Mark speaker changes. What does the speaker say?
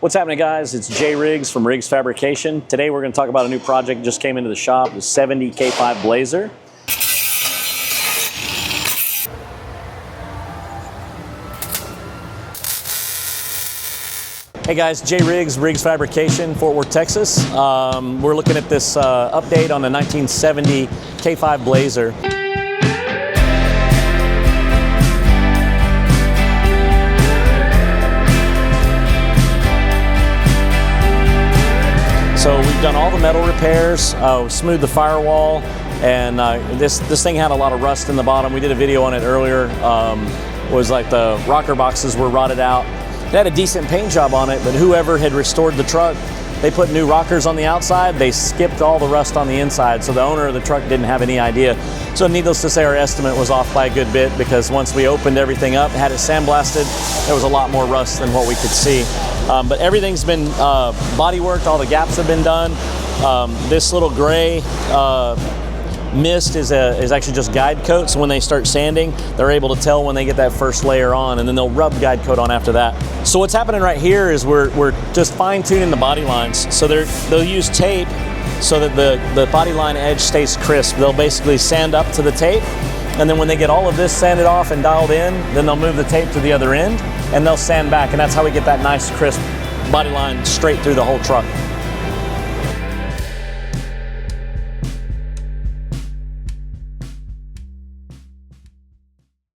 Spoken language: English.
Speaker 1: What's happening, guys? It's Jay Riggs from Riggs Fabrication. Today we're going to talk about a new project that just came into the shop, the 70 K5 Blazer. Hey guys, Jay Riggs, Riggs Fabrication, Fort Worth, Texas. We're looking at this update on the 1970 K5 Blazer. So we've done all the metal repairs, smoothed the firewall, and this thing had a lot of rust in the bottom. We did a video on it earlier. Was like the rocker boxes were rotted out. It had a decent paint job on it, but whoever had restored the truck, they put new rockers on the outside, they skipped all the rust on the inside, so the owner of the truck didn't have any idea. So needless to say, our estimate was off by a good bit, because once we opened everything up, had it sandblasted, there was a lot more rust than what we could see. But everything's been body worked, all the gaps have been done. This little gray mist is actually just guide coat, so when they start sanding, they're able to tell when they get that first layer on, and then they'll rub guide coat on after that. So what's happening right here is we're just fine-tuning the body lines. So they'll use tape so that the body line edge stays crisp. They'll basically sand up to the tape, and then when they get all of this sanded off and dialed in, then they'll move the tape to the other end, and they'll sand back, and that's how we get that nice crisp body line straight through the whole truck.